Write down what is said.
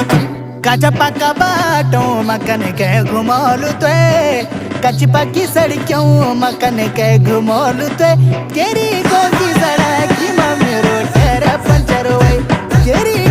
काचा पक्का बाटों मकन के घुमौलू तो कच्ची पक्की सड़कों मकन के घुमौलू तो तेरी गोगी सड़क की मम्मी रोड पंचर हुई तेरी